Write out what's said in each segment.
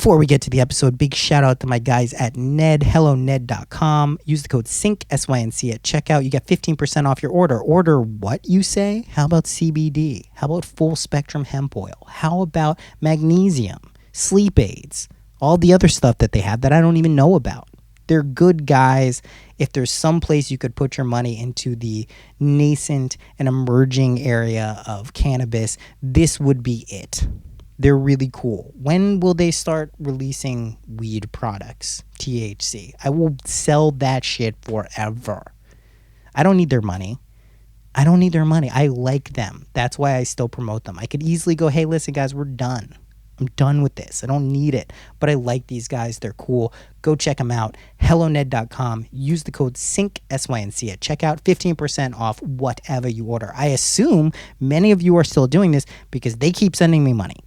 Before we get to the episode, big shout out to my guys at Ned, helloned.com. Use the code SYNC, S-Y-N-C, at checkout. You get 15% off your order. Order what, you say? How about CBD? How about full spectrum hemp oil? How about magnesium, sleep aids, all the other stuff that they have that I don't even know about? They're good guys. If there's some place you could put your money into the nascent and emerging area of cannabis, this would be it. They're really cool. When will they start releasing weed products, THC? I will sell that shit forever. I don't need their money. I like them. That's why I still promote them. I could easily go, hey, listen, guys, we're done. I'm done with this. I don't need it. But I like these guys. They're cool. Go check them out. helloned.com. Use the code SYNC, S-Y-N-C, at checkout. 15% off whatever you order. I assume many of you are still doing this because they keep sending me money.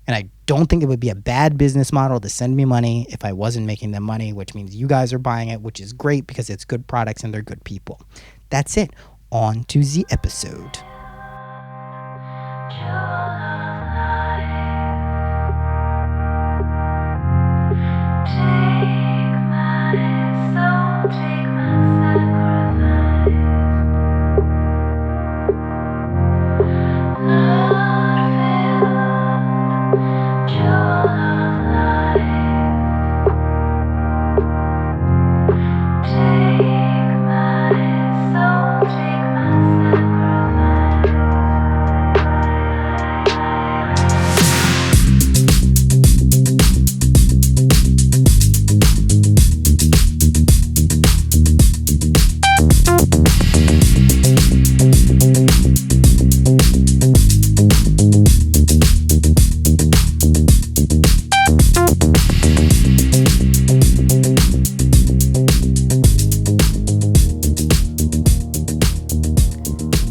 And I don't think it would be a bad business model to send me money if I wasn't making them money, which means you guys are buying it, which is great because it's good products and they're good people. That's it. On to the episode.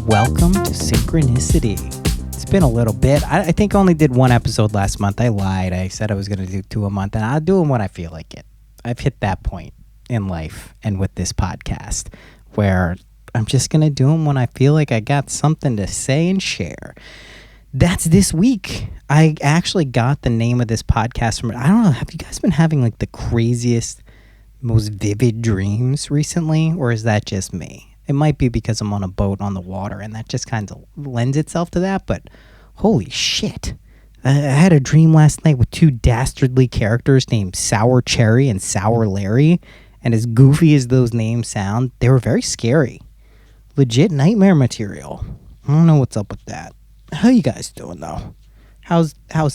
Welcome to Synchronicity. It's been a little bit. I think I only did one episode last month. I lied. I said I was going to do 2 a month, and I'll do them when I feel like it. I've hit that point in life and with this podcast where I'm just going to do them when I feel like I got something to say and share. That's this week. I actually got the name of this podcast from, I don't know, have you guys been having like the craziest, most vivid dreams recently, or is that just me? It might be because I'm on a boat on the water, and that just kind of lends itself to that, but holy shit. I had a dream last night with 2 dastardly characters named Sour Cherry and Sour Larry, and as goofy as those names sound, they were very scary. Legit nightmare material. I don't know what's up with that. How you guys doing, though? How's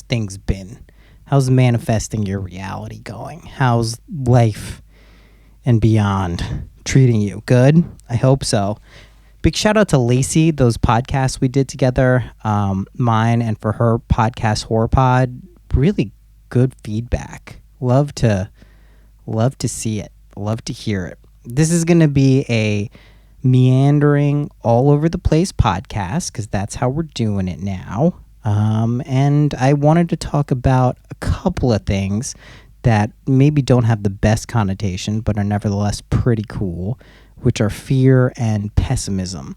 things been? How's manifesting your reality going? How's life and beyond treating you? Good? I hope so. Big shout out to Lacey, those podcasts we did together, mine and for her podcast Horror Pod. Really good feedback. Love to see it. Love to hear it. This is going to be a meandering all over the place podcast because that's how we're doing it now. And I wanted to talk about a couple of things that maybe don't have the best connotation, but are nevertheless pretty cool, which are fear and pessimism.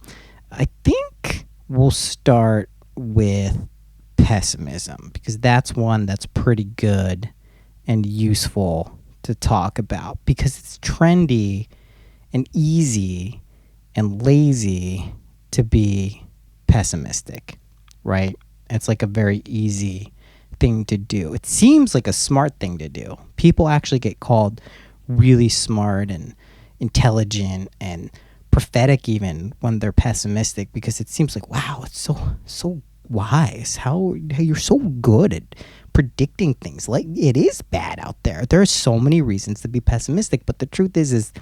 I think we'll start with pessimism because that's one that's pretty good and useful to talk about because it's trendy and easy and lazy to be pessimistic, right? It's like a very easy thing to do. It seems like a smart thing to do. People actually get called really smart and intelligent and prophetic even when they're pessimistic because it seems like, wow, it's so wise. How you're so good at predicting things. Like, it is bad out there. There are so many reasons to be pessimistic, but the truth is it's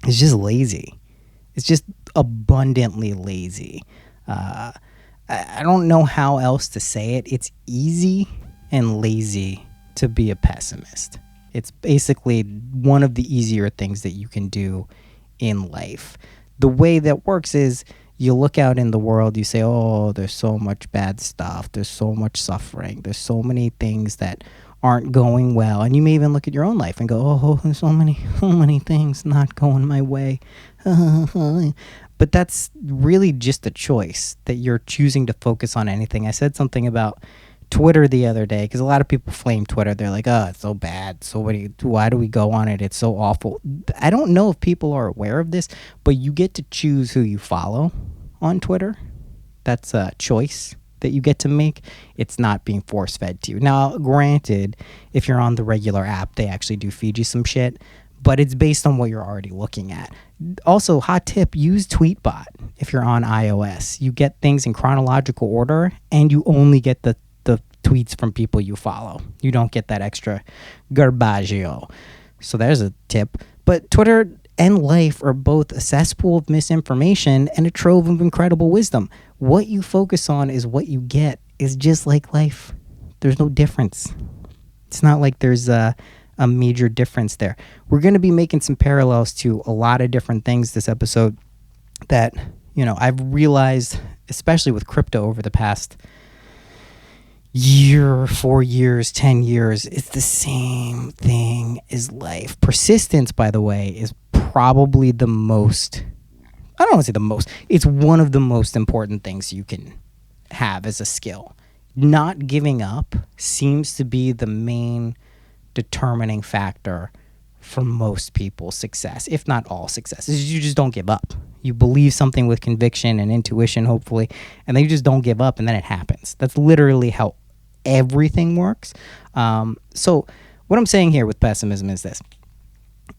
just lazy. It's just abundantly lazy. I don't know how else to say it. It's easy and lazy to be a pessimist. It's basically one of the easier things that you can do in life. The way that works is you look out in the world, you say, oh, there's so much bad stuff. There's so much suffering. There's so many things that aren't going well. And you may even look at your own life and go, oh, there's so many things not going my way. But that's really just a choice that you're choosing to focus on anything. I said something about Twitter the other day, because a lot of people flame Twitter. They're like, oh, it's so bad. So why do we go on it? It's so awful. I don't know if people are aware of this, but you get to choose who you follow on Twitter. That's a choice that you get to make. It's not being force fed to you. Now, granted, if you're on the regular app, they actually do feed you some shit, but it's based on what you're already looking at. Also, hot tip, use Tweetbot if you're on iOS. You get things in chronological order, and you only get the tweets from people you follow. You don't get that extra garbaggio. So there's a tip. But Twitter and life are both a cesspool of misinformation and a trove of incredible wisdom. What you focus on is what you get. Is just like life. There's no difference. It's not like there's a major difference there. We're going to be making some parallels to a lot of different things this episode that, I've realized, especially with crypto over the past year, 4 years, 10 years, it's the same thing as life. Persistence, by the way, is probably the most, I don't want to say the most, it's one of the most important things you can have as a skill. Not giving up seems to be the main determining factor for most people's success, if not all success. You just don't give up. You believe something with conviction and intuition, hopefully, and then you just don't give up, and then it happens. That's literally how everything works. So what I'm saying here with pessimism is this.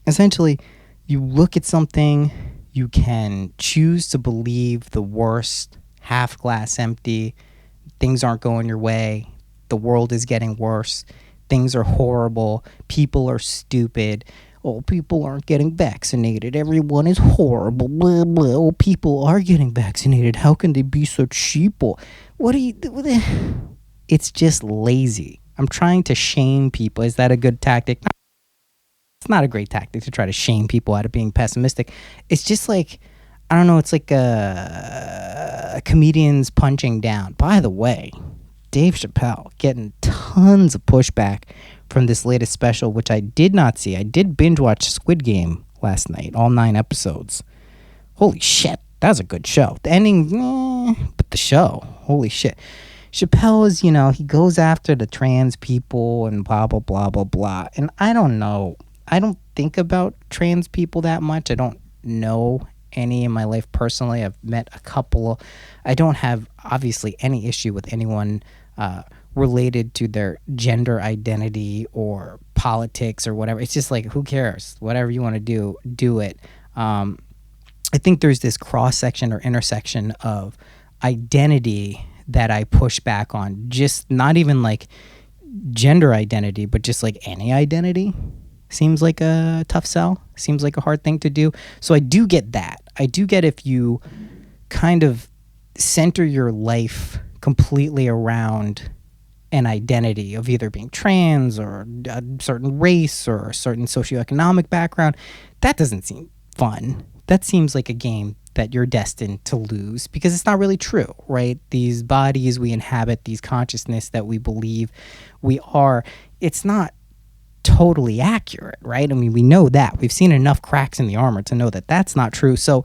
Essentially, you look at something, you can choose to believe the worst, half glass empty, things aren't going your way, the world is getting worse, things are horrible, people are stupid, oh, people aren't getting vaccinated, everyone is horrible, blah, blah, oh, people are getting vaccinated, how can they be such sheeple? It's just lazy. I'm trying to shame people. Is that a good tactic? It's not a great tactic to try to shame people out of being pessimistic. It's just like, I don't know, it's like a comedian's punching down. By the way, Dave Chappelle getting tons of pushback from this latest special, which I did not see. I did binge watch Squid Game last night, all 9 episodes. Holy shit, that was a good show. The ending, but the show, holy shit. Chappelle is, he goes after the trans people and blah, blah, blah, blah, blah. And I don't know. I don't think about trans people that much. I don't know any in my life personally. I've met a couple. I don't have, obviously, any issue with anyone related to their gender identity or politics or whatever. It's just like, who cares? Whatever you want to do it. I think there's this cross-section or intersection of identity that I push back on, just not even like gender identity, but just like any identity seems like a tough sell, seems like a hard thing to do. So I do get that. I do get if you kind of center your life completely around an identity of either being trans or a certain race or a certain socioeconomic background, that doesn't seem fun. That seems like a game that you're destined to lose because it's not really true, right? These bodies we inhabit, these consciousness that we believe we are, it's not totally accurate, right? I mean, we know that. We've seen enough cracks in the armor to know that that's not true. So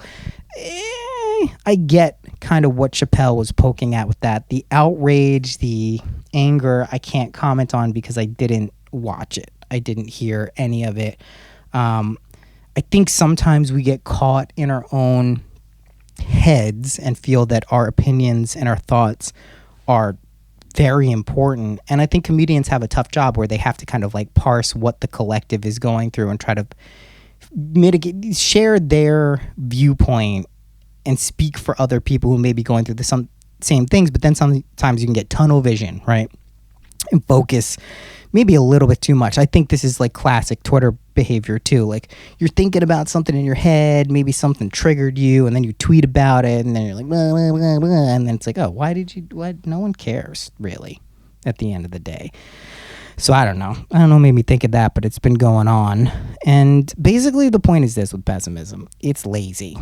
I get kind of what Chappelle was poking at with that. The outrage, the anger, I can't comment on because I didn't watch it. I didn't hear any of it. I think sometimes we get caught in our own heads and feel that our opinions and our thoughts are very important. And I think comedians have a tough job where they have to kind of like parse what the collective is going through and try to mitigate, share their viewpoint and speak for other people who may be going through the same things. But then sometimes you can get tunnel vision, right? And focus maybe a little bit too much. I think this is like classic Twitter behavior too. Like you're thinking about something in your head, maybe something triggered you, and then you tweet about it, and then you're like, blah, blah, blah, blah, and then it's like, oh, why? No one cares really at the end of the day. So I don't know, made me think of that, but it's been going on. And basically the point is this with pessimism. It's lazy.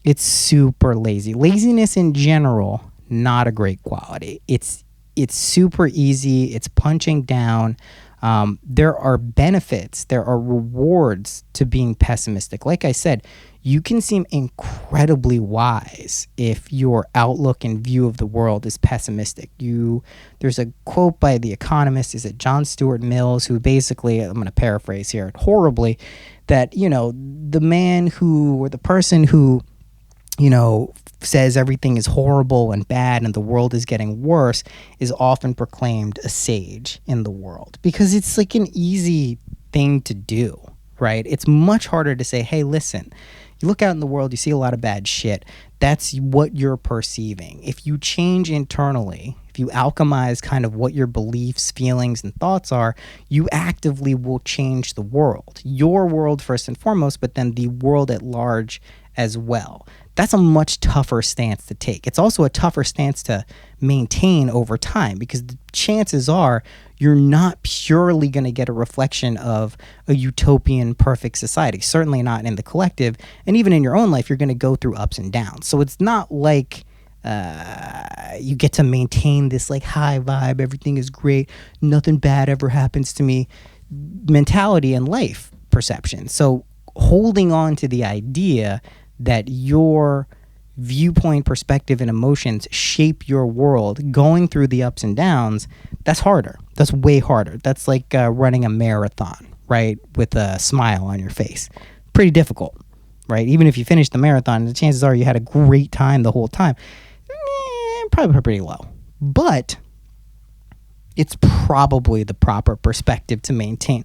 It's super lazy. Laziness in general, not a great quality. It's super easy. It's punching down. There are benefits, there are rewards to being pessimistic. Like I said, you can seem incredibly wise if your outlook and view of the world is pessimistic. There's a quote by the economist, is it John Stuart Mills, who basically, I'm going to paraphrase here horribly, that, the man who, or the person who, says everything is horrible and bad and the world is getting worse is often proclaimed a sage in the world, because it's like an easy thing to do, right? It's much harder to say, hey, listen, you look out in the world, you see a lot of bad shit. That's what you're perceiving. If you change internally, if you alchemize kind of what your beliefs, feelings, and thoughts are, you actively will change the world. Your world first and foremost, but then the world at large as well. That's a much tougher stance to take. It's also a tougher stance to maintain over time, because the chances are you're not purely going to get a reflection of a utopian perfect society, certainly not in the collective. And even in your own life, you're going to go through ups and downs. So it's not like you get to maintain this like high vibe, everything is great, nothing bad ever happens to me mentality and life perception. So holding on to the idea that your viewpoint, perspective, and emotions shape your world, going through the ups and downs, that's harder. That's way harder. That's like running a marathon, right, with a smile on your face. Pretty difficult, right? Even if you finish the marathon, the chances are you had a great time the whole time. Probably pretty low. But it's probably the proper perspective to maintain.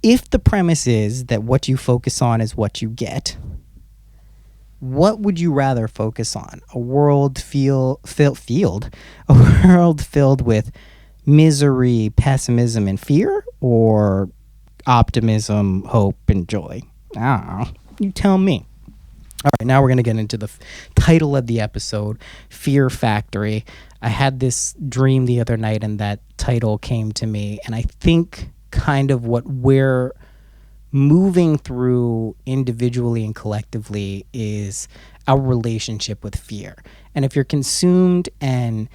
If the premise is that what you focus on is what you get, what would you rather focus on? A world filled with misery, pessimism, and fear, or optimism, hope, and joy? I don't know. You tell me. All right, now we're going to get into the title of the episode, Fear Factory. I had this dream the other night, and that title came to me, and I think kind of what we're moving through individually and collectively is our relationship with fear. And if you're consumed and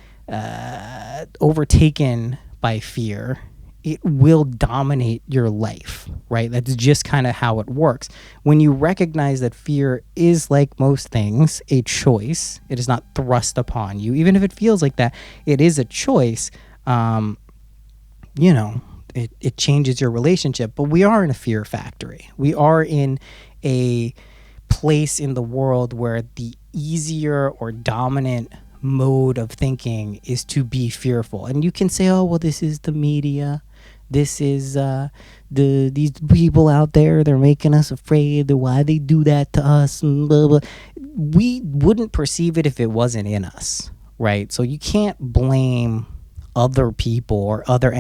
overtaken by fear, it will dominate your life, right? That's just kind of how it works. When you recognize that fear is, like most things, a choice, it is not thrust upon you. Even if it feels like that, it is a choice. It changes your relationship. But we are in a fear factory. We are in a place in the world where the easier or dominant mode of thinking is to be fearful. And you can say, oh, well, this is the media. This is these people out there, they're making us afraid. Why they do that to us? Blah, blah. We wouldn't perceive it if it wasn't in us, right? So you can't blame other people or other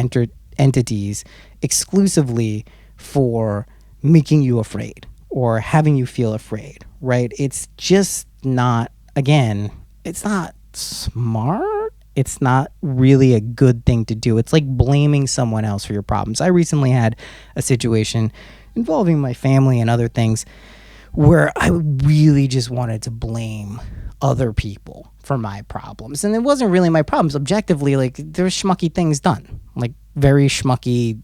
entities exclusively for making you afraid or having you feel afraid, right? It's just not, again, it's not smart. It's not really a good thing to do. It's like blaming someone else for your problems. I recently had a situation involving my family and other things where I really just wanted to blame other people for my problems. And it wasn't really my problems. Objectively, like, there's schmucky things done. Like, very schmucky,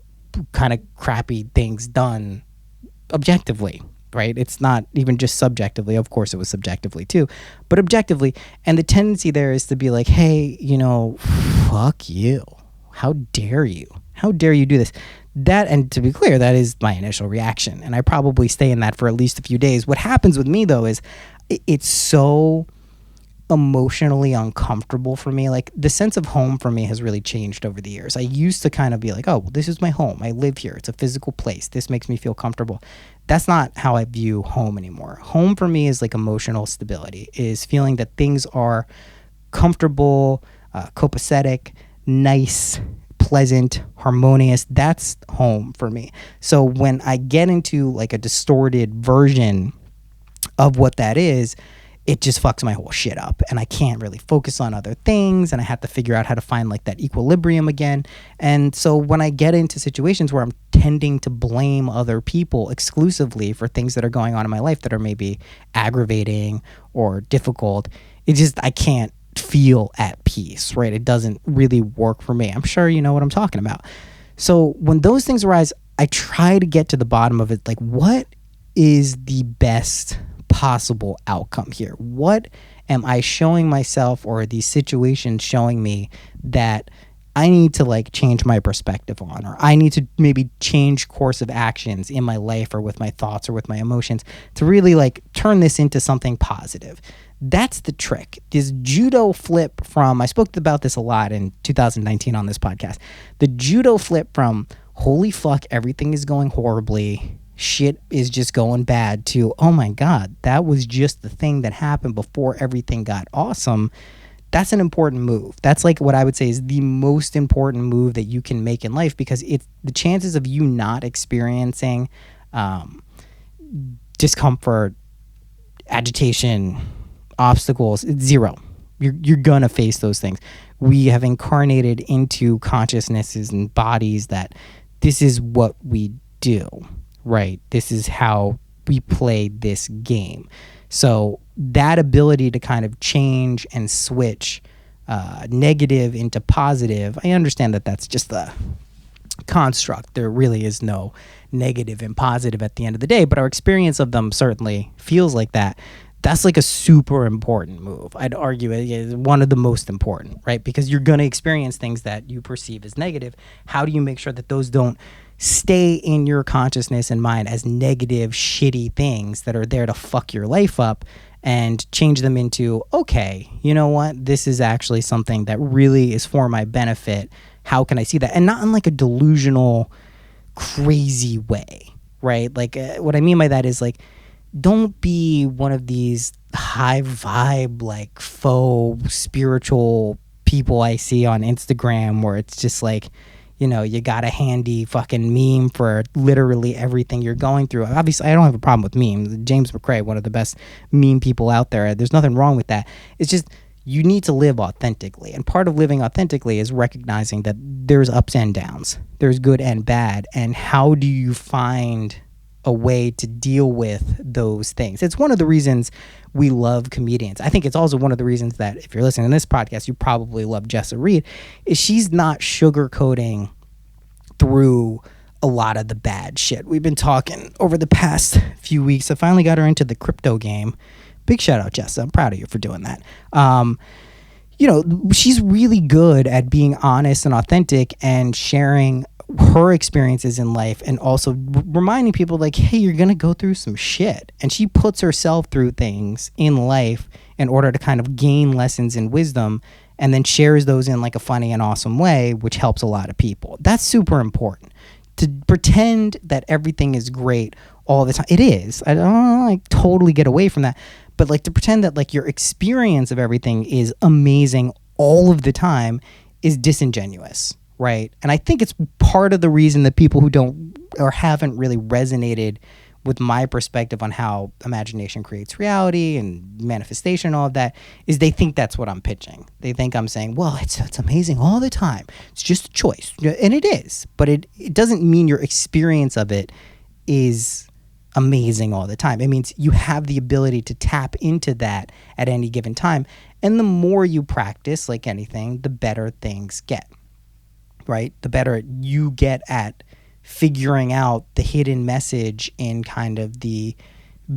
kind of crappy things done objectively, right? It's not even just subjectively. Of course, it was subjectively too, but objectively. And the tendency there is to be like, hey, fuck you. How dare you? How dare you do this? That, and to be clear, that is my initial reaction. And I probably stay in that for at least a few days. What happens with me, though, is it's so emotionally uncomfortable for me. Like, the sense of home for me has really changed over the years. I used to kind of be like, oh, well, this is my home. I live here. It's a physical place. This makes me feel comfortable. That's not how I view home anymore. Home for me is like emotional stability, is feeling that things are comfortable, copacetic, nice, pleasant, harmonious. That's home for me. So when I get into like a distorted version of what that is, it just fucks my whole shit up, and I can't really focus on other things, and I have to figure out how to find like that equilibrium again. And so when I get into situations where I'm tending to blame other people exclusively for things that are going on in my life that are maybe aggravating or difficult, I can't feel at peace, right? It doesn't really work for me. I'm sure you know what I'm talking about. So when those things arise, I try to get to the bottom of it. Like, what is the best possible outcome here? What am I showing myself, or are these situations showing me that I need to like change my perspective on, or I need to maybe change course of actions in my life or with my thoughts or with my emotions to really like turn this into something positive? That's the trick. This judo flip from, I spoke about this a lot in 2019 on this podcast, the judo flip from holy fuck, everything is going horribly, shit is just going bad, to, oh my God, that was just the thing that happened before everything got awesome. That's an important move. That's like what I would say is the most important move that you can make in life, because it's the chances of you not experiencing discomfort, agitation, obstacles, it's zero. You're gonna face those things. We have incarnated into consciousnesses and bodies that this is what we do, right? This is how we play this game. So that ability to kind of change and switch negative into positive, I understand that that's just the construct. There really is no negative and positive at the end of the day, but our experience of them certainly feels like that. That's like a super important move. I'd argue it is one of the most important, right? Because you're going to experience things that you perceive as negative. How do you make sure that those don't stay in your consciousness and mind as negative, shitty things that are there to fuck your life up, and change them into, okay, you know what? This is actually something that really is for my benefit. How can I see that? And not in like a delusional, crazy way, right? Like what I mean by that is like, don't be one of these high vibe, like faux spiritual people I see on Instagram where it's just like, you know, you got a handy fucking meme for literally everything you're going through. Obviously, I don't have a problem with memes. James McRae, one of the best meme people out there. There's nothing wrong with that. It's just you need to live authentically. And part of living authentically is recognizing that there's ups and downs. There's good and bad. And how do you find a way to deal with those things? It's one of the reasons we love comedians. I think it's also one of the reasons that if you're listening to this podcast, you probably love Jessa Reed, is she's not sugarcoating through a lot of the bad shit. We've been talking over the past few weeks. I finally got her into the crypto game. Big shout out, Jessa. I'm proud of you for doing that. You know, she's really good at being honest and authentic and sharing her experiences in life, and also reminding people like, hey, you're gonna go through some shit. And she puts herself through things in life in order to kind of gain lessons and wisdom, and then shares those in like a funny and awesome way, which helps a lot of people. That's super important. To pretend that everything is great all the time, it is. I don't like totally get away from that, but like to pretend that like your experience of everything is amazing all of the time is disingenuous. Right. And I think it's part of the reason that people who don't or haven't really resonated with my perspective on how imagination creates reality and manifestation, all of that, is they think that's what I'm pitching. They think I'm saying, well, it's amazing all the time. It's just a choice. And it is. But it doesn't mean your experience of it is amazing all the time. It means you have the ability to tap into that at any given time. And the more you practice, like anything, the better things get. Right? The better you get at figuring out the hidden message in kind of the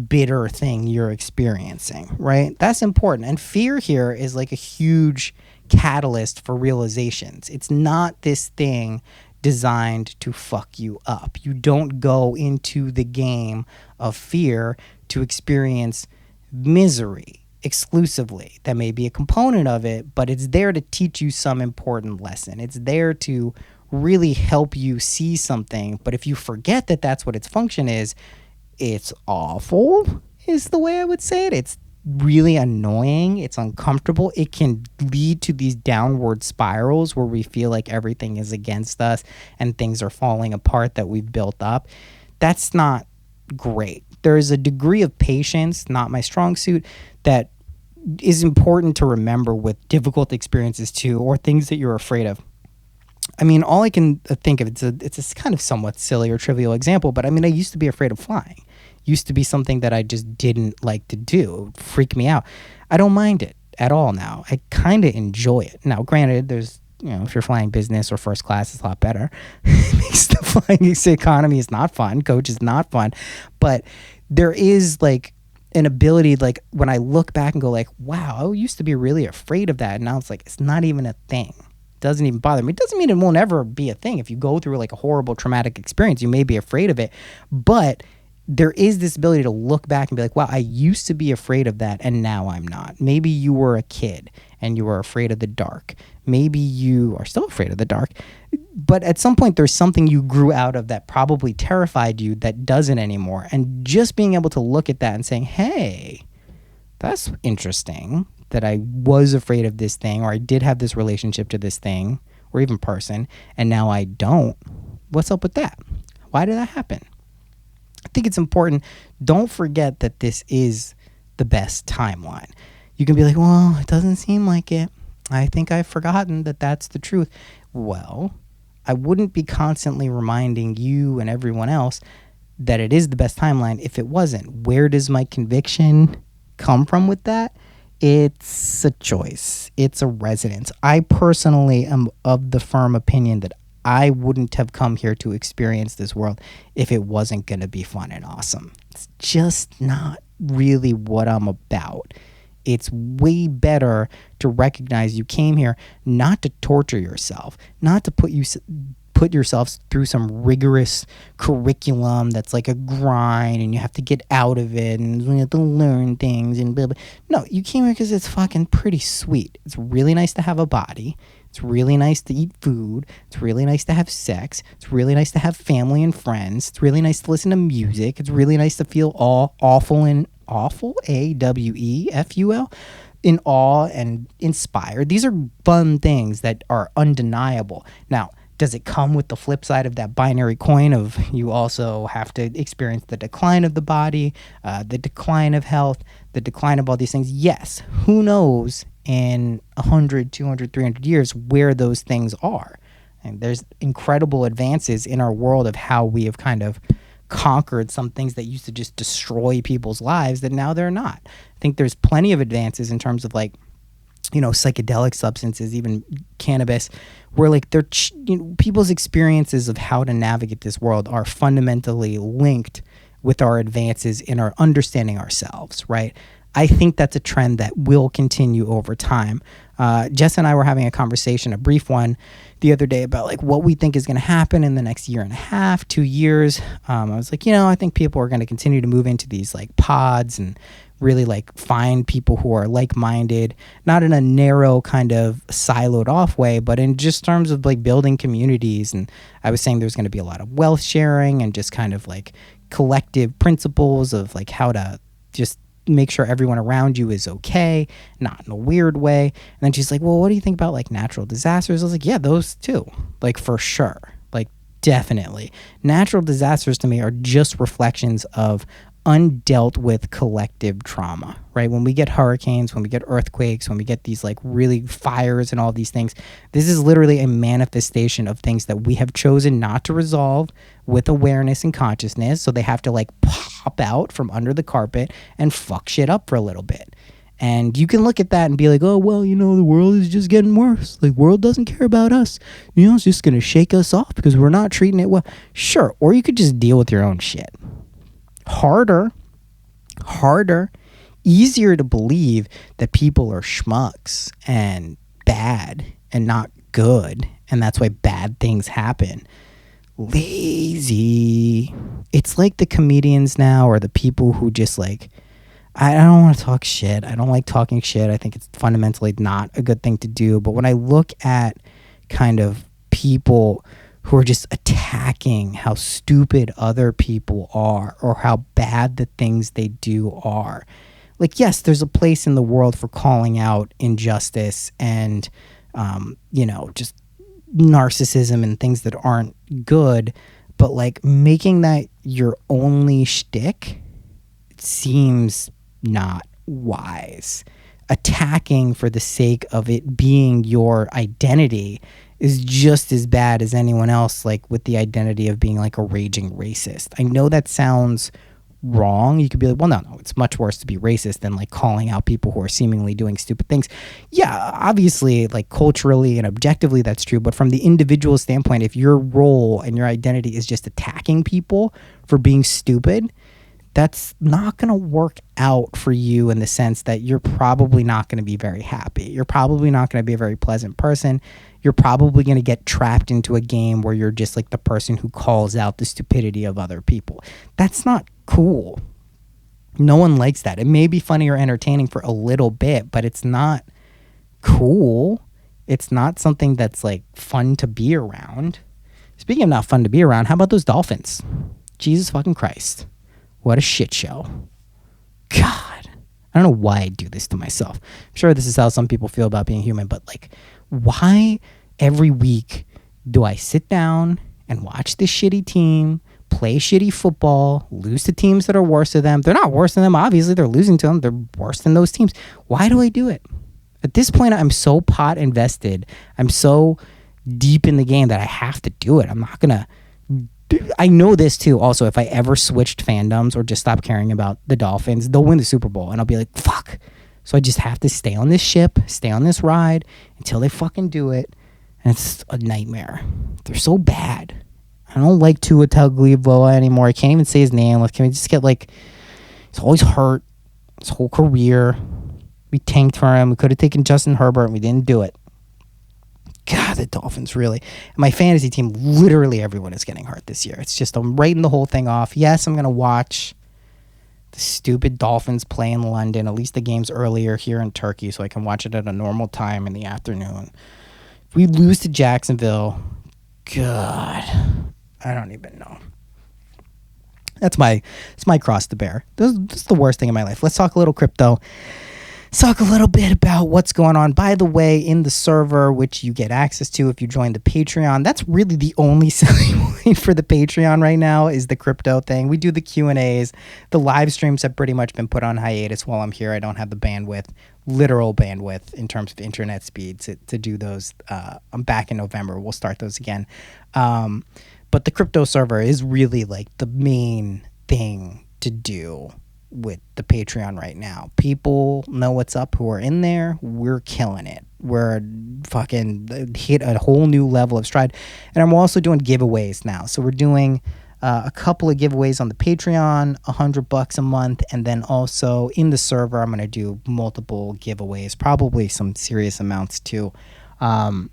bitter thing you're experiencing, right? That's important. And fear here is like a huge catalyst for realizations. It's not this thing designed to fuck you up. You don't go into the game of fear to experience misery exclusively. That may be a component of it, but it's there to teach you some important lesson. It's there to really help you see something. But if you forget that that's what its function is, it's awful, is the way I would say it. It's really annoying. It's uncomfortable. It can lead to these downward spirals where we feel like everything is against us and things are falling apart that we've built up. That's not great. There is a degree of patience, not my strong suit, that is important to remember with difficult experiences too, or things that you're afraid of. I mean, all I can think of, it's a kind of somewhat silly or trivial example, but I mean, I used to be afraid of flying. Used to be something that I just didn't like to do. It would freak me out. I don't mind it at all now. I kind of enjoy it. Now, granted, there's if you're flying business or first class, it's a lot better. It makes the flying economy is not fun. Coach is not fun. But there is like an ability, like when I look back and go like, wow, I used to be really afraid of that. And now it's like, it's not even a thing. It doesn't even bother me. It doesn't mean it won't ever be a thing. If you go through like a horrible traumatic experience, you may be afraid of it. But there is this ability to look back and be like, wow, I used to be afraid of that and now I'm not. Maybe you were a kid and you were afraid of the dark. Maybe you are still afraid of the dark. But at some point there's something you grew out of that probably terrified you that doesn't anymore. And just being able to look at that and saying, hey, that's interesting that I was afraid of this thing, or I did have this relationship to this thing or even person, and now I don't. What's up with that? Why did that happen? I think it's important. Don't forget that this is the best timeline. You can be like, well, it doesn't seem like it. I think I've forgotten that that's the truth. Well, I wouldn't be constantly reminding you and everyone else that it is the best timeline if it wasn't. Where does my conviction come from with that? It's a choice. It's a resonance. I personally am of the firm opinion that I wouldn't have come here to experience this world if it wasn't going to be fun and awesome. It's just not really what I'm about. It's way better to recognize you came here not to torture yourself, not to put yourself through some rigorous curriculum that's like a grind and you have to get out of it and you have to learn things and blah, blah. No, you came here because it's fucking pretty sweet. It's really nice to have a body. It's really nice to eat food. It's really nice to have sex. It's really nice to have family and friends. It's really nice to listen to music. It's really nice to feel awful, AWEFUL, in awe and inspired. These are fun things that are undeniable. Now, does it come with the flip side of that binary coin of you also have to experience the decline of the body, the decline of health, the decline of all these things? Yes. Who knows in 100, 200, 300 years where those things are? And there's incredible advances in our world of how we have kind of conquered some things that used to just destroy people's lives that now they're not. I think there's plenty of advances in terms of like, psychedelic substances, even cannabis, where like they're, people's experiences of how to navigate this world are fundamentally linked with our advances in our understanding ourselves, right? I think that's a trend that will continue over time. Jess and I were having a conversation, a brief one, the other day about like what we think is going to happen in the next year and a half, 2 years. I was like, I think people are going to continue to move into these like pods and really like find people who are like-minded, not in a narrow kind of siloed off way, but in just terms of like building communities. And I was saying there's going to be a lot of wealth sharing and just kind of like collective principles of like how to just make sure everyone around you is okay, not in a weird way. And then she's like, well, what do you think about like natural disasters? I was like, yeah, those too, like for sure, like definitely. Natural disasters to me are just reflections of undealt with collective trauma, right? When we get hurricanes, when we get earthquakes, when we get these like really fires and all these things, this is literally a manifestation of things that we have chosen not to resolve with awareness and consciousness. So they have to like pop out from under the carpet and fuck shit up for a little bit. And you can look at that and be like, oh, well, the world is just getting worse. Like, world doesn't care about us. It's just going to shake us off because we're not treating it well. Sure. Or you could just deal with your own shit. Harder, easier to believe that people are schmucks and bad and not good, and that's why bad things happen. Lazy. It's like the comedians now or the people who just like, I don't want to talk shit. I don't like talking shit. I think it's fundamentally not a good thing to do. But when I look at kind of people who are just attacking how stupid other people are or how bad the things they do are. Like, yes, there's a place in the world for calling out injustice and, just narcissism and things that aren't good. But, like, making that your only shtick seems not wise. Attacking for the sake of it being your identity is just as bad as anyone else, like with the identity of being like a raging racist. I know that sounds wrong. You could be like, well, no, it's much worse to be racist than like calling out people who are seemingly doing stupid things. Yeah, obviously, like culturally and objectively, that's true. But from the individual standpoint, if your role and your identity is just attacking people for being stupid, that's not going to work out for you in the sense that you're probably not going to be very happy. You're probably not going to be a very pleasant person. You're probably going to get trapped into a game where you're just like the person who calls out the stupidity of other people. That's not cool. No one likes that. It may be funny or entertaining for a little bit, but it's not cool. It's not something that's like fun to be around. Speaking of not fun to be around, how about those Dolphins? Jesus fucking Christ. What a shit show. God. I don't know why I do this to myself. I'm sure this is how some people feel about being human, but like, why every week do I sit down and watch this shitty team play shitty football, lose to teams that are worse than them? They're not worse than them. Obviously, they're losing to them. They're worse than those teams. Why do I do it? At this point, I'm so pot invested. I'm so deep in the game that I have to do it. I'm not going to. I know this too. Also, if I ever switched fandoms or just stopped caring about the Dolphins, they'll win the Super Bowl. And I'll be like, fuck. So I just have to stay on this ship, stay on this ride until they fucking do it. And it's a nightmare. They're so bad. I don't like Tua Tagovailoa anymore. I can't even say his name. Like, can we just get like, he's always hurt his whole career. We tanked for him. We could have taken Justin Herbert and we didn't do it. God, the Dolphins really. And my fantasy team, literally everyone is getting hurt this year. It's just, I'm writing the whole thing off. Yes, I'm going to watch the stupid Dolphins play in London. At least the game's earlier here in Turkey, so I can watch it at a normal time in the afternoon. If we lose to Jacksonville, God, I don't even know. It's my cross to bear. This is the worst thing in my life. Let's talk a little crypto. Let's talk a little bit about what's going on. By the way, in the server, which you get access to if you join the Patreon, that's really the only selling point for the Patreon right now is the crypto thing. We do the Q&As. The live streams have pretty much been put on hiatus while I'm here. I don't have the bandwidth, literal bandwidth in terms of internet speed to do those. I'm back in November. We'll start those again. But the crypto server is really like the main thing to do with the Patreon right now. People know what's up who are in there. We're killing it. We're fucking hit a whole new level of stride. And I'm also doing giveaways now. So we're doing a couple of giveaways on the Patreon, $100 a month. And then also in the server, I'm going to do multiple giveaways, probably some serious amounts too. In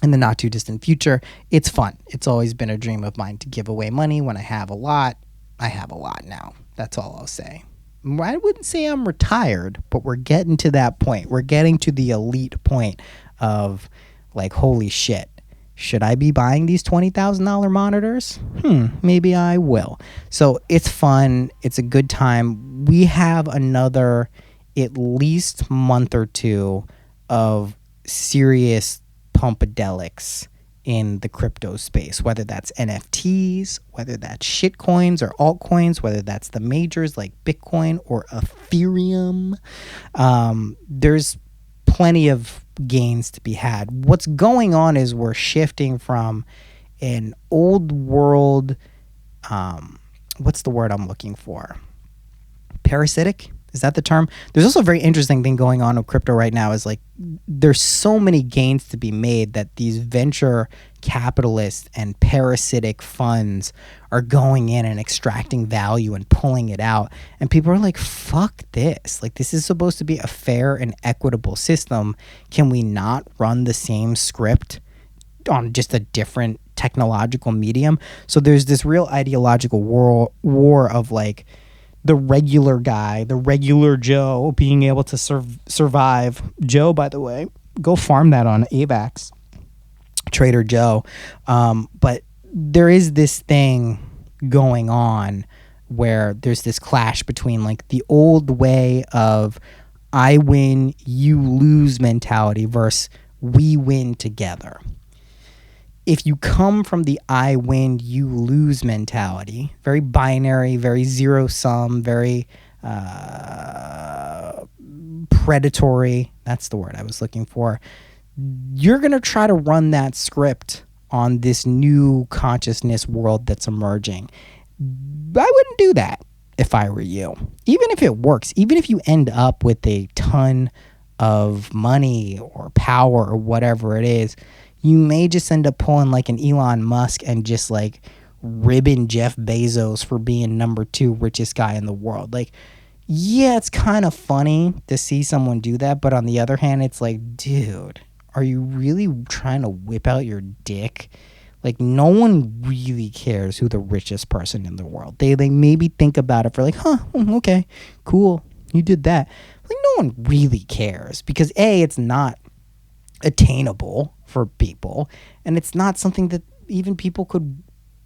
the not too distant future. It's fun. It's always been a dream of mine to give away money. When I have a lot, I have a lot now. That's all I'll say. I wouldn't say I'm retired, but we're getting to that point. We're getting to the elite point of like, holy shit, should I be buying these $20,000 monitors? Maybe I will. So it's fun. It's a good time. We have another at least month or two of serious pumpadelics in the crypto space, whether that's NFTs, whether that's shitcoins or altcoins, whether that's the majors like Bitcoin or Ethereum. There's plenty of gains to be had. What's going on is we're shifting from an old world, what's the word I'm looking for? Parasitic? Is that the term? There's also a very interesting thing going on with crypto right now is like there's so many gains to be made that these venture capitalists and parasitic funds are going in and extracting value and pulling it out. And people are like, fuck this. Like, this is supposed to be a fair and equitable system. Can we not run the same script on just a different technological medium? So there's this real ideological war of like, the regular guy, the regular Joe being able to survive. Joe, by the way, go farm that on AVAX, Trader Joe. But there is this thing going on where there's this clash between like the old way of I win, you lose mentality versus we win together. If you come from the I win, you lose mentality, very binary, very zero sum, very predatory, that's the word I was looking for, you're going to try to run that script on this new consciousness world that's emerging. I wouldn't do that. if I were you. Even if it works, even if you end up with a ton of money or power or whatever it is, you may just end up pulling like an Elon Musk and just like ribbing Jeff Bezos for being number 2 richest guy in the world. Like, yeah, it's kind of funny to see someone do that, but on the other hand, it's like, dude, are you really trying to whip out your dick? Like, no one really cares who the richest person in the world. They maybe think about it for like, okay, cool, you did that. Like, no one really cares because A, it's not attainable for people, and it's not something that even people could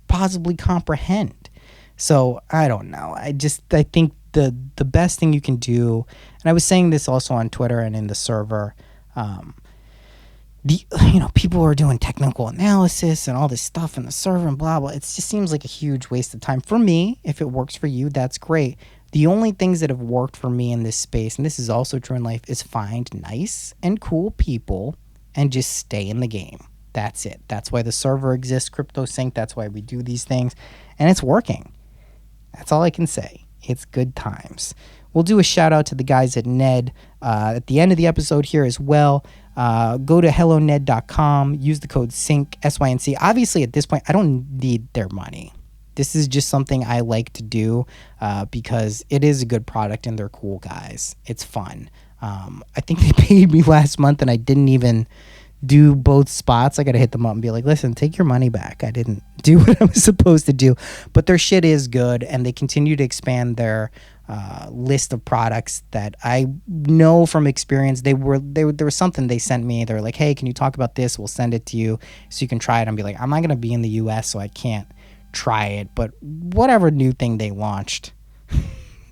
possibly comprehend. So I don't know. I think the best thing you can do, and I was saying this also on Twitter and in the server, people are doing technical analysis and all this stuff in the server and blah, blah. It just seems like a huge waste of time. For me, if it works for you, that's great. The only things that have worked for me in this space, and this is also true in life, is find nice and cool people and just stay in the game. That's it. That's why the server exists, CryptoSync. That's why we do these things. And it's working. That's all I can say. It's good times. We'll do a shout out to the guys at Ned at the end of the episode here as well. Go to helloned.com. Use the code SYNC, SYNC. Obviously, at this point, I don't need their money. This is just something I like to do because it is a good product and they're cool guys. It's fun. I think they paid me last month and I didn't even do both spots. I got to hit them up and be like, listen, take your money back. I didn't do what I was supposed to do. But their shit is good and they continue to expand their list of products that I know from experience. There was something they sent me. They were like, hey, can you talk about this? We'll send it to you so you can try it. And be like, I'm not going to be in the US, so I can't try it. But whatever new thing they launched,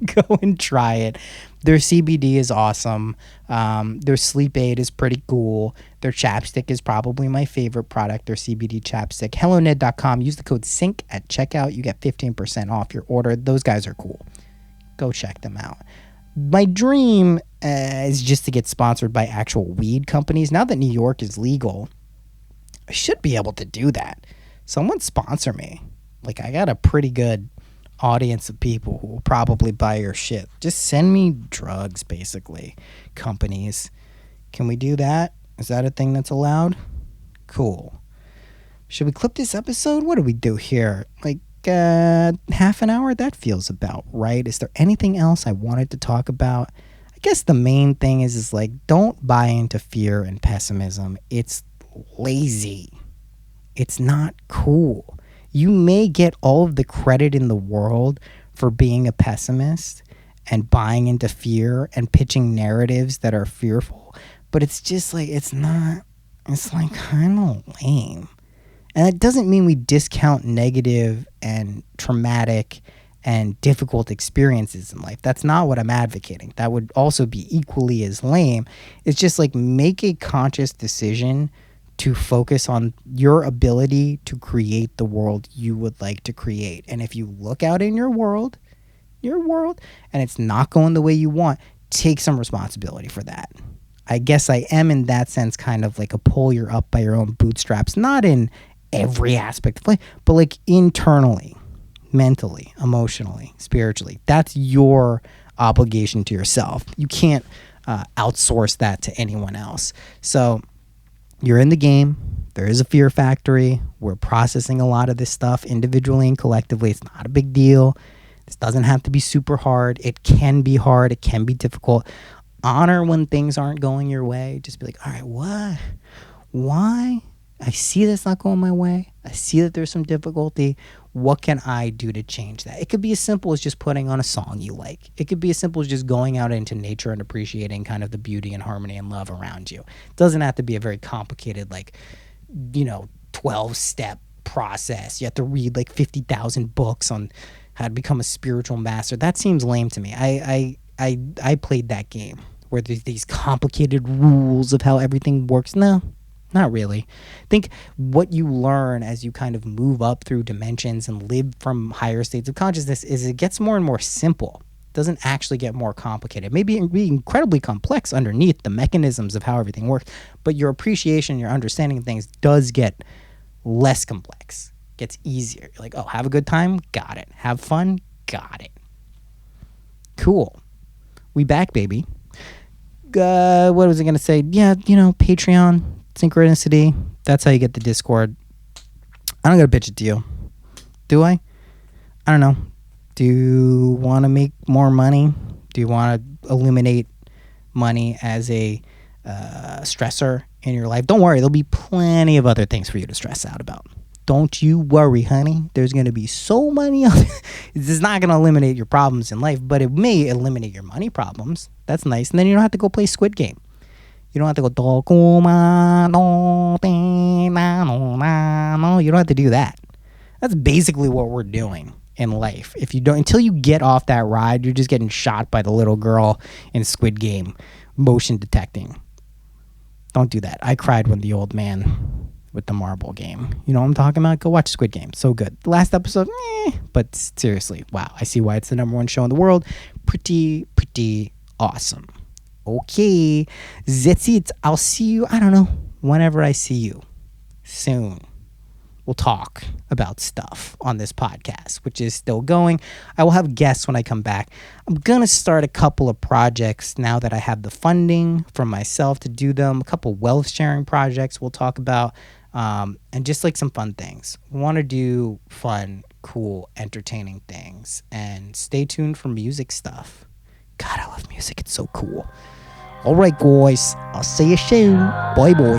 go and try it. Their CBD is awesome. Their sleep aid is pretty cool. Their chapstick is probably my favorite product, their CBD chapstick. helloned.com. Use the code SYNC at checkout. You get 15% off your order. Those guys are cool. Go check them out. My dream is just to get sponsored by actual weed companies. Now that New York is legal, I should be able to do that. Someone sponsor me. Like, I got a pretty good audience of people who will probably buy your shit. Just send me drugs, basically. Companies. Can we do that? Is that a thing that's allowed? Cool. Should we clip this episode? What do we do here? Like, half an hour? That feels about right. Is there anything else I wanted to talk about? I guess the main thing is like, don't buy into fear and pessimism. It's lazy. It's not cool. You may get all of the credit in the world for being a pessimist and buying into fear and pitching narratives that are fearful, but it's just like, it's like kind of lame. And that doesn't mean we discount negative and traumatic and difficult experiences in life. That's not what I'm advocating. That would also be equally as lame. It's just like, make a conscious decision to focus on your ability to create the world you would like to create. And if you look out in your world, and it's not going the way you want, take some responsibility for that. I guess I am in that sense kind of like a pull you're up by your own bootstraps, not in every aspect of life, but like internally, mentally, emotionally, spiritually. That's your obligation to yourself. You can't outsource that to anyone else. So you're in the game. There is a fear factory. We're processing a lot of this stuff individually and collectively. It's not a big deal. This doesn't have to be super hard. It can be hard. It can be difficult. Honor when things aren't going your way. Just be like, all right, what? Why? I see that's not going my way. I see that there's some difficulty. What can I do to change that? It could be as simple as just putting on a song you like. It could be as simple as just going out into nature and appreciating kind of the beauty and harmony and love around you. It doesn't have to be a very complicated, 12-step process. You have to read 50,000 books on how to become a spiritual master. That seems lame to me. I played that game where there's these complicated rules of how everything works. No, not really. I think what you learn as you kind of move up through dimensions and live from higher states of consciousness is it gets more and more simple. It doesn't actually get more complicated. Maybe it be incredibly complex underneath the mechanisms of how everything works, but your appreciation, your understanding of things does get less complex, gets easier. You're like, oh, have a good time? Got it. Have fun? Got it. Cool. We back, baby. What was I going to say? Yeah, Patreon, Synchronicity. That's how you get the Discord. I don't got to pitch it to you. Do I? I don't know. Do you want to make more money? Do you want to eliminate money as a stressor in your life? Don't worry. There'll be plenty of other things for you to stress out about. Don't you worry, honey. There's going to be so many other... This is not going to eliminate your problems in life, but it may eliminate your money problems. That's nice. And then you don't have to go play Squid Game. You don't have to go... You don't have to do that. That's basically what we're doing in life. If you don't... Until you get off that ride, you're just getting shot by the little girl in Squid Game. Motion detecting. Don't do that. I cried when the old man... with the marble game. You know what I'm talking about? Go watch Squid Game. So good. The last episode, but seriously, wow. I see why it's the #1 show in the world. Pretty awesome. Okay. That's it. I'll see you, I don't know, whenever I see you. Soon. We'll talk about stuff on this podcast, which is still going. I will have guests when I come back. I'm going to start a couple of projects now that I have the funding from myself to do them. A couple wealth sharing projects we'll talk about. And just like some fun things. We want to do fun, cool, entertaining things. And stay tuned for music stuff. God, I love music. It's so cool. All right, guys. I'll see you soon. Bye, boy.